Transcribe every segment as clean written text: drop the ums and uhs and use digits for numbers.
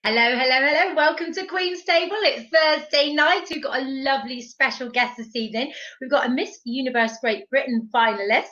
Hello, hello, hello. Welcome to Queen's Table. It's Thursday night. We've got a lovely special guest this evening. We've got a Miss Universe Great Britain finalist,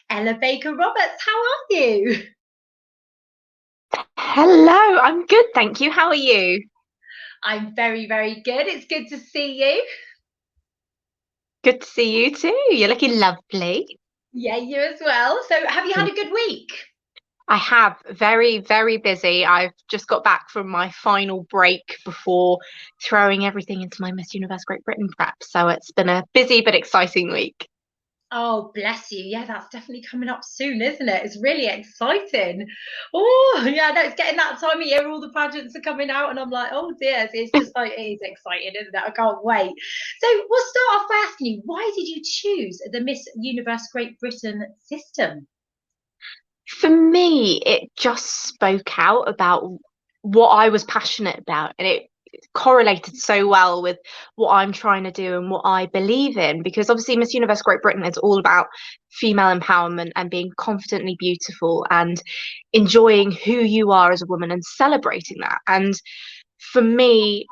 Ella Baker Roberts. How are you? Hello, I'm good, thank you. How are you? I'm very, very good. It's good to see you. Good to see you too. You're looking lovely. Yeah, you as well. So, have you had a good week? I have very, very busy. I've just got back from my final break before throwing everything into my Miss Universe Great Britain prep. So it's been a busy but exciting week. Oh, bless you. Yeah, that's definitely coming up soon, isn't it? It's really exciting. Oh, yeah, no, it's getting that time of year. All the pageants are coming out, and I'm like, oh dear. It's just like, it is exciting, isn't it? I can't wait. So, we'll start off by asking you, why did you choose the Miss Universe Great Britain system? For me, it just spoke out about what I was passionate about, and it correlated so well with what I'm trying to do and what I believe in. Because obviously, Miss Universe Great Britain is all about female empowerment and being confidently beautiful and enjoying who you are as a woman and celebrating that. And for me,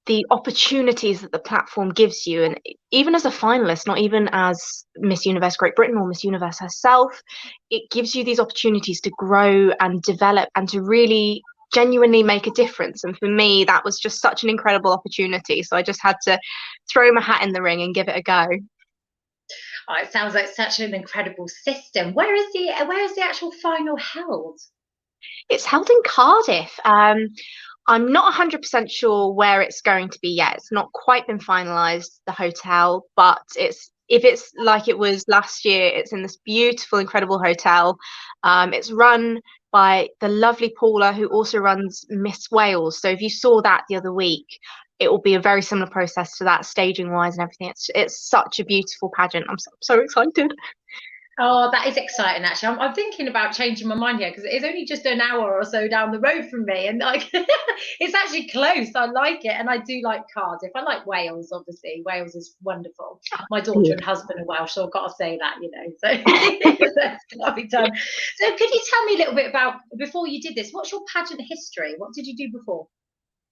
the opportunities that the platform gives you, and even as a finalist, not even as Miss Universe Great Britain or Miss Universe herself, it gives you these opportunities to grow and develop and to really genuinely make a difference. And for me, that was just such an incredible opportunity. So I just had to throw my hat in the ring and give it a go. Oh, it sounds like such an incredible system. Where is the actual final held? It's held in Cardiff. I'm not 100% sure where it's going to be yet. It's not quite been finalised, the hotel, but it's if it's like it was last year, it's in this beautiful, incredible hotel. It's run by the lovely Paula, who also runs Miss Wales. So if you saw that the other week, it will be a very similar process to that, staging wise and everything. It's such a beautiful pageant. I'm so excited. Oh, that is exciting, actually. I'm thinking about changing my mind here because it's only just an hour or so down the road from me. And like, it's actually close. I like it. And I do like Cardiff. I like Wales, obviously. Wales is wonderful. My daughter and husband are Welsh, so I've got to say that, So that's got to be done. So, could you tell me a little bit about before you did this? What's your pageant history? What did you do before?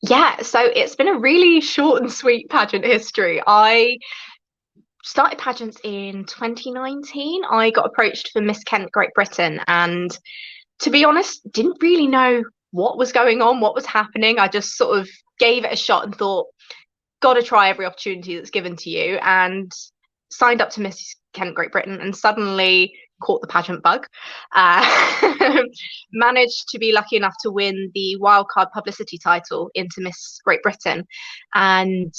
Yeah, so it's been a really short and sweet pageant history. I started pageants in 2019. I got approached for Miss Kent Great Britain, and to be honest, didn't really know what was going on, what was happening. I just sort of gave it a shot and thought, gotta try every opportunity that's given to you, and signed up to Miss Kent Great Britain and suddenly caught the pageant bug. Managed to be lucky enough to win the wildcard publicity title into Miss Great Britain, and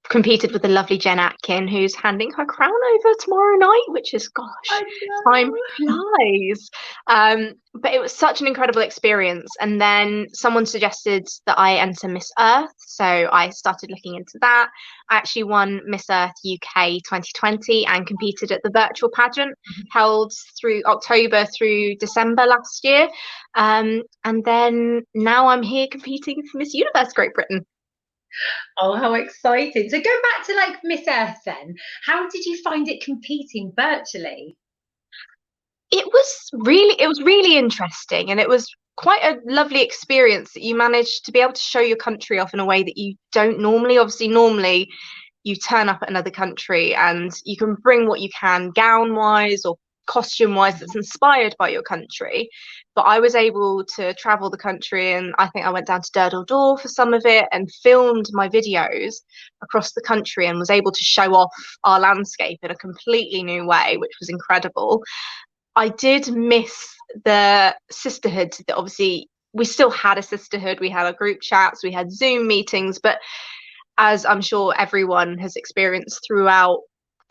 competed with the lovely Jen Atkin, who's handing her crown over tomorrow night, which is, I gosh, time know. flies. But it was such an incredible experience. And then someone suggested that I enter Miss Earth. So I started looking into that. I actually won Miss Earth UK 2020 and competed at the virtual pageant held through October through December last year. And then now I'm here competing for Miss Universe Great Britain. Oh, how exciting. So, go back to like Miss Earth then. How did you find it competing virtually? It was really interesting, and it was quite a lovely experience that you managed to be able to show your country off in a way that you don't normally. Obviously, normally you turn up at another country and you can bring what you can gown wise or costume wise that's inspired by your country, but I was able to travel the country, and I think I went down to Durdle Door for some of it and filmed my videos across the country and was able to show off our landscape in a completely new way, which was incredible. I did miss the sisterhood that obviously we still had a sisterhood. We had our group chats, we had Zoom meetings, but as I'm sure everyone has experienced throughout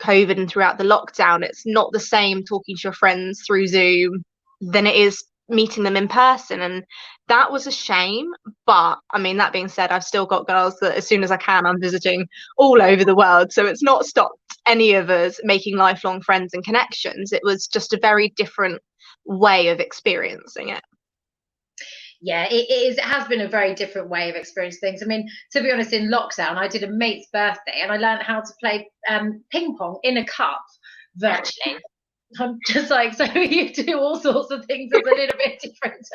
COVID and throughout the lockdown, it's not the same talking to your friends through Zoom than it is meeting them in person. And that was a shame. But I mean, that being said, I've still got girls that as soon as I can, I'm visiting all over the world. So it's not stopped any of us making lifelong friends and connections. It was just a very different way of experiencing it. Yeah, it is. It has been a very different way of experiencing things. I mean, to be honest, in lockdown, I did a mate's birthday and I learned how to play ping pong in a cup virtually. I'm just like, so you do all sorts of things that's a little bit different.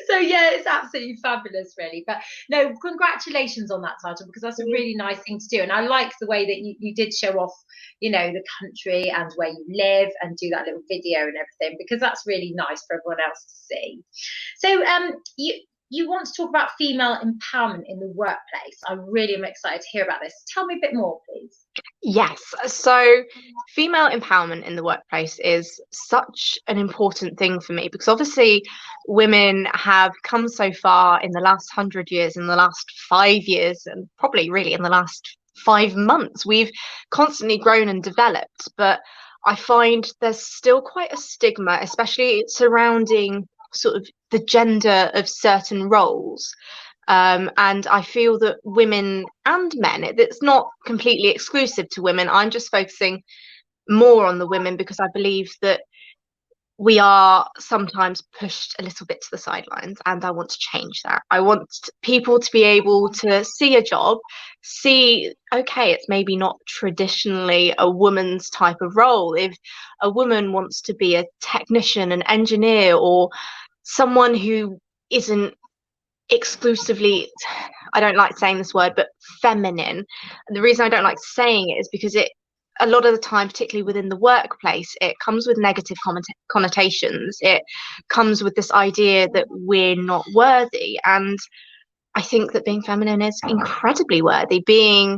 So yeah, it's absolutely fabulous, really. But no, congratulations on that title, because that's a really nice thing to do. And I like the way that you did show off, the country and where you live, and do that little video and everything, because that's really nice for everyone else to see. So you want to talk about female empowerment in the workplace. I really am excited to hear about this. Tell me a bit more, please. Yes. So female empowerment in the workplace is such an important thing for me, because obviously women have come so far in the last 100 years, in the last 5 years, and probably really in the last 5 months. We've constantly grown and developed, but I find there's still quite a stigma, especially surrounding sort of the gender of certain roles. And I feel that women and men, it's not completely exclusive to women. I'm just focusing more on the women, because I believe that we are sometimes pushed a little bit to the sidelines, and I want to change that. I want people to be able to see a job, see, okay, it's maybe not traditionally a woman's type of role. If a woman wants to be a technician, an engineer, or someone who isn't exclusively, I don't like saying this word, but feminine. And the reason I don't like saying it is because a lot of the time, particularly within the workplace, it comes with negative connotations. It comes with this idea that we're not worthy. And I think that being feminine is incredibly worthy. Being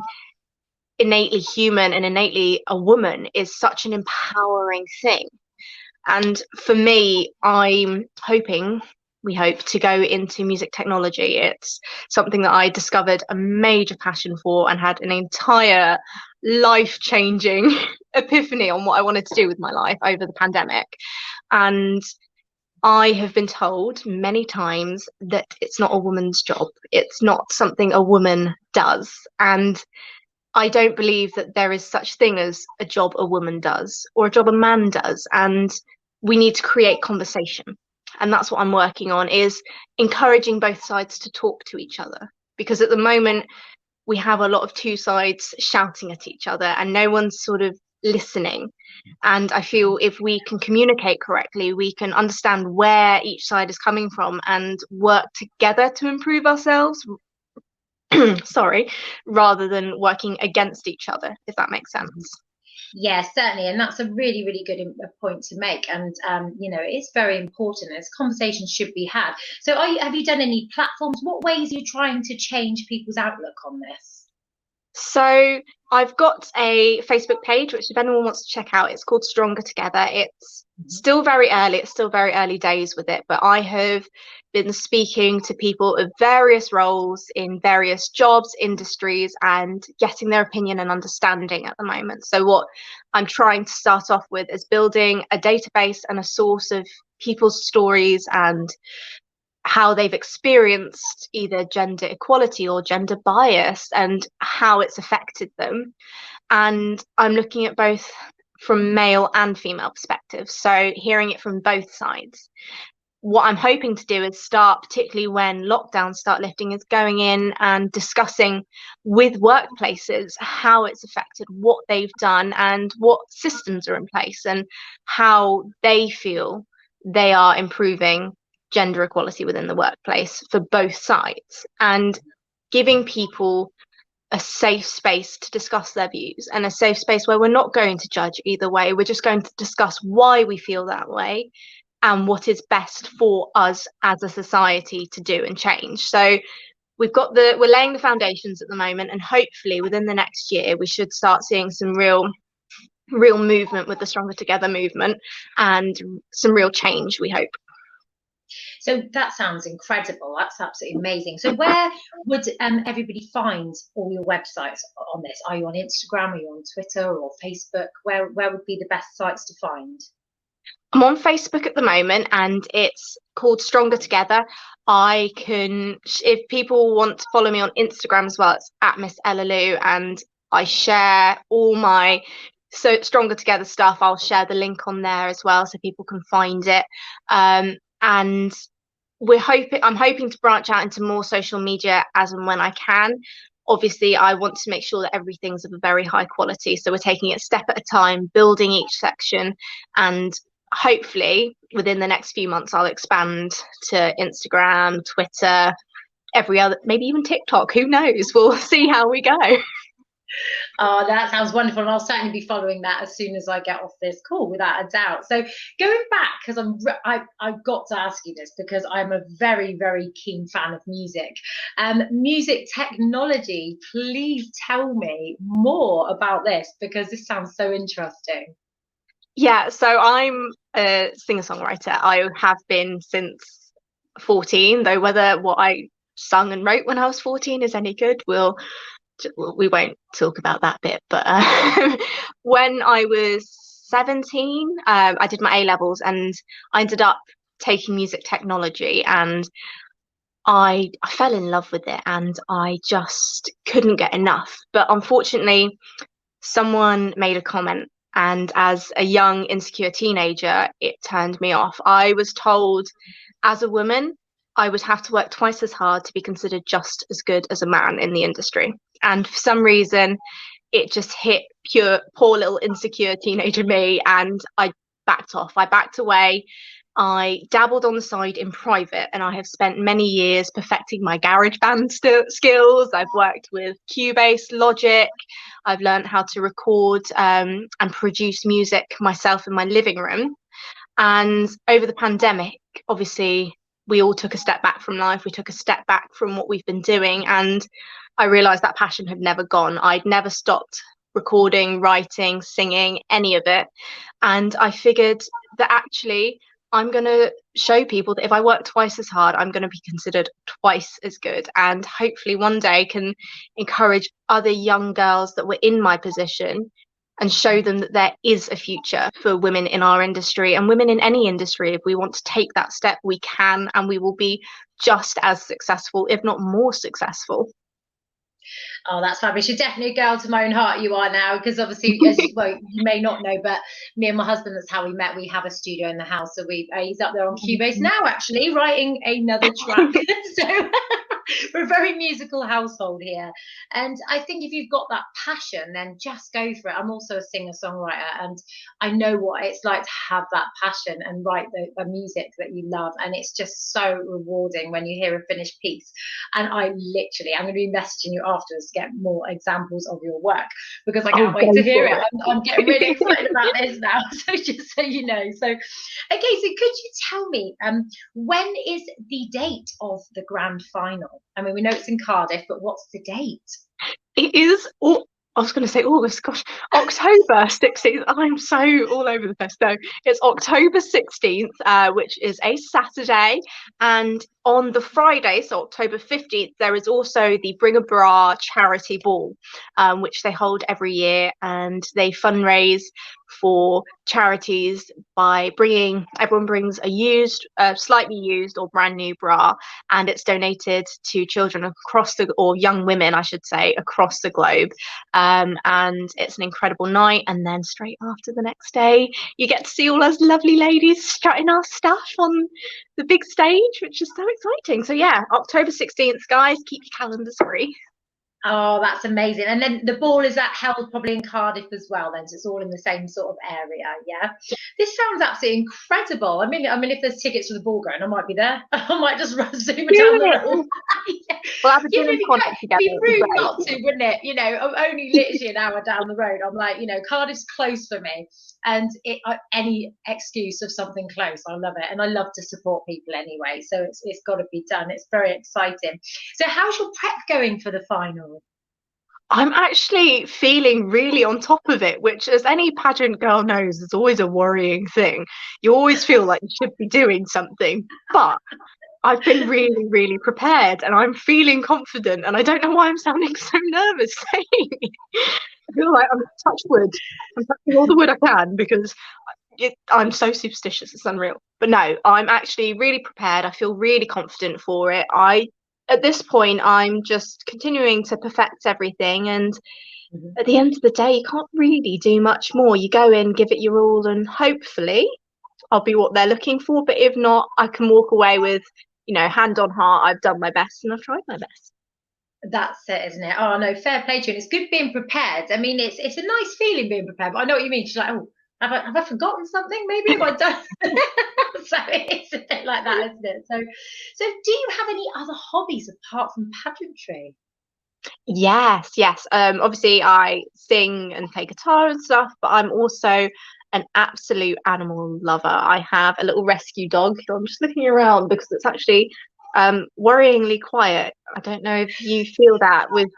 innately human and innately a woman is such an empowering thing. And for me, we hope to go into music technology. It's something that I discovered a major passion for, and had an entire life-changing epiphany on what I wanted to do with my life over the pandemic. And I have been told many times that it's not a woman's job. It's not something a woman does. And I don't believe that there is such thing as a job a woman does or a job a man does. And we need to create conversation. And that's what I'm working on, is encouraging both sides to talk to each other. Because at the moment, we have a lot of two sides shouting at each other, and no one's sort of listening. And I feel if we can communicate correctly, we can understand where each side is coming from and work together to improve ourselves. Sorry, rather than working against each other, if that makes sense. Yeah, certainly, and that's a really, really good point to make. And it's very important. As conversations should be had. So, have you done any platforms? What ways are you trying to change people's outlook on this? So I've got a Facebook page, which if anyone wants to check out, it's called Stronger Together. It's still very early. It's still very early days with it, but I have been speaking to people of various roles in various jobs, industries, and getting their opinion and understanding at the moment. So what I'm trying to start off with is building a database and a source of people's stories and how they've experienced either gender equality or gender bias and how it's affected them. And I'm looking at both from male and female perspectives, so hearing it from both sides. What I'm hoping to do is start, particularly when lockdowns start lifting, is going in and discussing with workplaces how it's affected, what they've done, and what systems are in place, and how they feel they are improving gender equality within the workplace for both sides, and giving people a safe space to discuss their views, and a safe space where we're not going to judge either way. We're just going to discuss why we feel that way and what is best for us as a society to do and change. So we're laying the foundations at the moment, and hopefully within the next year we should start seeing some real movement with the Stronger Together movement, and some real change, we hope. So that sounds incredible. That's absolutely amazing. So where would everybody find all your websites on this? Are you on Instagram? Are you on Twitter or Facebook? Where would be the best sites to find? I'm on Facebook at the moment, and it's called Stronger Together. If people want to follow me on Instagram as well, it's at Miss Elalou, and I share all my Stronger Together stuff. I'll share the link on there as well, so people can find it. And I'm hoping to branch out into more social media as and when I can. obviously I want to make sure that everything's of a very high quality. So we're taking it a step at a time, building each section, and hopefully within the next few months I'll expand to Instagram, Twitter, every other, maybe even TikTok. Who knows? We'll see how we go. Oh, that sounds wonderful, and I'll certainly be following that as soon as I get off this call, without a doubt. So going back, because I've got to ask you this because I'm a very, very keen fan of music. Music technology. Please tell me more about this because this sounds so interesting. Yeah, so I'm a singer-songwriter. I have been since 14, though whether what I sung and wrote when I was 14 is any good, we won't talk about that bit. But when I was 17, I did my A levels and I ended up taking music technology, and I fell in love with it and I just couldn't get enough. But unfortunately, someone made a comment, and as a young insecure teenager it turned me off. I was told as a woman I would have to work twice as hard to be considered just as good as a man in the industry, and for some reason it just hit pure poor little insecure teenager me, and I backed off. I backed away. I dabbled on the side in private, and I have spent many years perfecting my GarageBand skills. I've worked with Cubase, Logic. I've learned how to record and produce music myself in my living room. And over the pandemic, obviously, we all took a step back from life. We took a step back from what we've been doing. And I realized that passion had never gone. I'd never stopped recording, writing, singing, any of it. And I figured that actually, I'm going to show people that if I work twice as hard, I'm going to be considered twice as good. And hopefully one day can encourage other young girls that were in my position and show them that there is a future for women in our industry and women in any industry. If we want to take that step, we can, and we will be just as successful, if not more successful. Oh, that's fabulous. You're definitely a girl to my own heart, you are now, because obviously, as well, you may not know, but me and my husband, that's how we met. We have a studio in the house. So he's up there on Cubase now, actually, writing another track. So we're a very musical household here. And I think if you've got that passion, then just go for it. I'm also a singer-songwriter, and I know what it's like to have that passion and write the music that you love. And it's just so rewarding when you hear a finished piece. And I'm going to be messaging you afterwards to get more examples of your work because I can't wait to hear it. I'm getting really excited about this now. So just so you know. So, okay, so could you tell me when is the date of the grand final? I mean, we know it's in Cardiff, but what's the date? It is I was going to say August, gosh, October 16th. I'm so all over the place. No, it's October 16th, which is a Saturday. And on the Friday, so October 15th, there is also the Bring a Bra charity ball, which they hold every year. And they fundraise for charities by everyone brings a used, slightly used or brand new bra, and it's donated to children or young women, I should say, across the globe. And it's an incredible night. And then straight after, the next day, you get to see all those lovely ladies strutting our stuff on the big stage, which is so exciting. So yeah, October 16th, guys, keep your calendars free. Oh, that's amazing. And then the ball is that held probably in Cardiff as well, then, so it's all in the same sort of area. Yeah. This sounds absolutely incredible. I mean, if there's tickets for the ball going, I might be there. I might just zoom down the road. Yeah. We'll have a contact together. It'd be rude not to, wouldn't it? You know, I'm only literally an hour down the road. I'm like, Cardiff's close for me, and any excuse of something close, I love it, and I love to support people anyway. So it's got to be done. It's very exciting. So how's your prep going for the final? I'm actually feeling really on top of it, which, as any pageant girl knows, is always a worrying thing. You always feel like you should be doing something, but I've been really, really prepared and I'm feeling confident, and I don't know why I'm sounding so nervous saying it. I feel like I'm touching all the wood I can because I'm so superstitious, it's unreal. But no, I'm actually really prepared. I feel really confident for it. At this point, I'm just continuing to perfect everything, and at the end of the day, you can't really do much more. You go in, give it your all, and hopefully I'll be what they're looking for. But if not, I can walk away with, hand on heart, I've done my best and I've tried my best. That's it, isn't it? Oh no, fair play to you. And it's good being prepared. I mean, it's a nice feeling being prepared, but I know what you mean. She's like, oh, have I forgotten something? Maybe have I done? So it's a bit like that, isn't it? So do you have any other hobbies apart from pageantry? Yes, yes. Obviously I sing and play guitar and stuff, but I'm also an absolute animal lover. I have a little rescue dog. I'm just looking around because it's actually worryingly quiet. I don't know if you feel that with,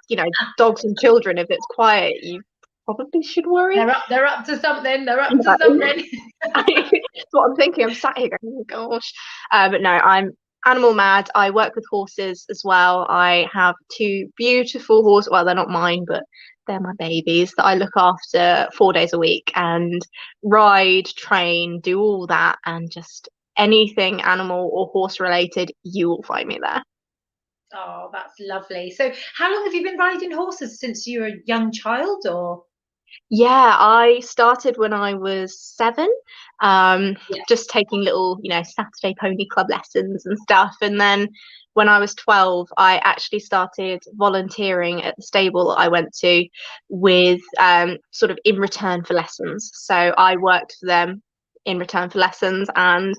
dogs and children. If it's quiet, you probably should worry. They're up to something. They're up to Yeah. something. That's what I'm thinking. I'm sat here going, oh gosh. But no, I'm animal mad. I work with horses as well. I have two beautiful horses. Well, they're not mine, but they're my babies that I look after 4 days a week and ride, train, do all that, and just anything animal or horse related, you will find me there. Oh, that's lovely. So how long have you been riding horses? Since you were a young child, or? Yeah, I started when I was 7, Yeah. just taking little, Saturday pony club lessons and stuff. And then when I was 12, I actually started volunteering at the stable that I went to with sort of in return for lessons. So I worked for them in return for lessons, and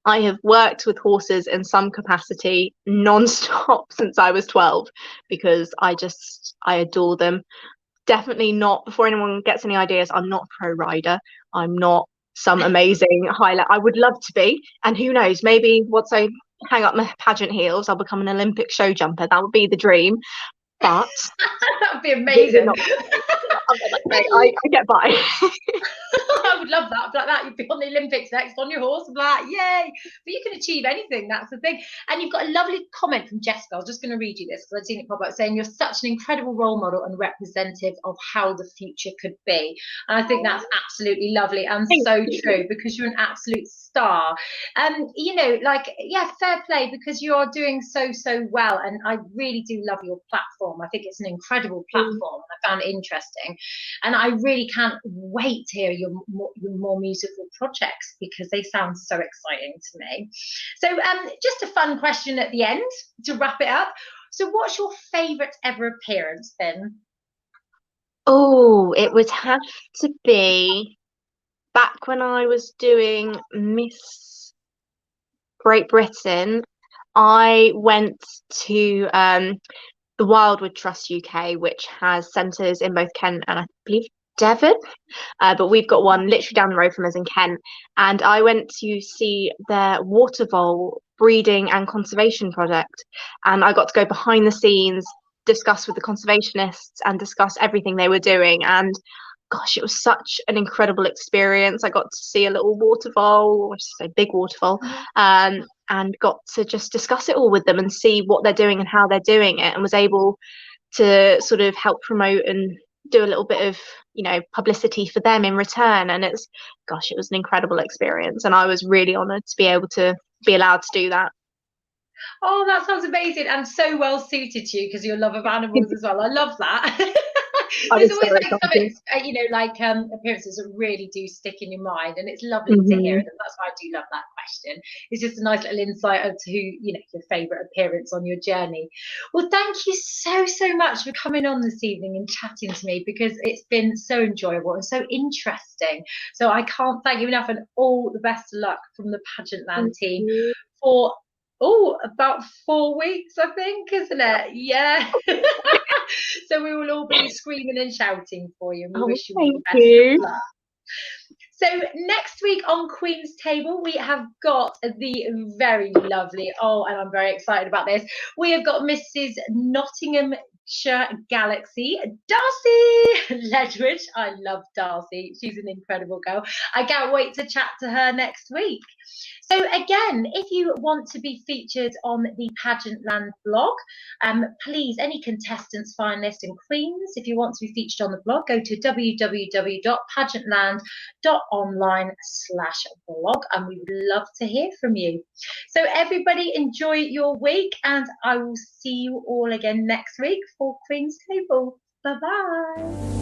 I have worked with horses in some capacity non-stop since I was 12 because I adore them. Definitely not, before anyone gets any ideas, I'm not a pro rider. I'm not some amazing highlight. I would love to be, and who knows, maybe once I hang up my pageant heels, I'll become an Olympic show jumper. That would be the dream. But That'd be we're amazing. not, I'm not that great. I get by. I would love that. I'd be like that. You'd be on the Olympics next on your horse. I'd be like, yay. But you can achieve anything. That's the thing. And you've got a lovely comment from Jessica. I was just going to read you this because I'd seen it pop up saying, you're such an incredible role model and representative of how the future could be. And I think that's absolutely lovely and Thank so you. true because you're an absolute star. Yeah, fair play because you're doing so well. And I really do love your platform. I think it's an incredible platform. I found it interesting. And I really can't wait to hear your more musical projects because they sound so exciting to me. So, just a fun question at the end to wrap it up. So, what's your favourite ever appearance, Ben? Oh, it would have to be back when I was doing Miss Great Britain. I went to the Wildwood Trust UK, which has centres in both Kent and I believe Devon. But we've got one literally down the road from us in Kent. And I went to see their water vole breeding and conservation project. And I got to go behind the scenes, discuss with the conservationists, and discuss everything they were doing. And gosh, it was such an incredible experience. I got to see a little water vole, or I should say big water vole, and got to just discuss it all with them and see what they're doing and how they're doing it, and was able to sort of help promote and do a little bit of publicity for them in return. And it was an incredible experience, and I was really honored to be able to be allowed to do that. Oh, that sounds amazing and so well suited to you because your love of animals as well. I love that. I There's was always so like some, excited. appearances that really do stick in your mind, and it's lovely to hear Hmm. them. That's why I do love that question. It's just a nice little insight as to your favourite appearance on your journey. Well, thank you so much for coming on this evening and chatting to me because it's been so enjoyable and so interesting. So I can't thank you enough, and all the best of luck from the Pageantland Thank team you. for about 4 weeks, I think, isn't it? Yeah. So we will all be screaming and shouting for you, and we Oh, wish you all the thank best of you. luck. So next week on Queen's Table, we have got the very lovely, and I'm very excited about this. We have got Mrs. Nottinghamshire Galaxy, Darcy Ledwidge. I love Darcy. She's an incredible girl. I can't wait to chat to her next week. So again, if you want to be featured on the Pageantland blog, please, any contestants, finalists and queens, if you want to be featured on the blog, go to www.pageantland.online/blog, and we would love to hear from you. So everybody enjoy your week, and I will see you all again next week for Queen's Table. Bye-bye.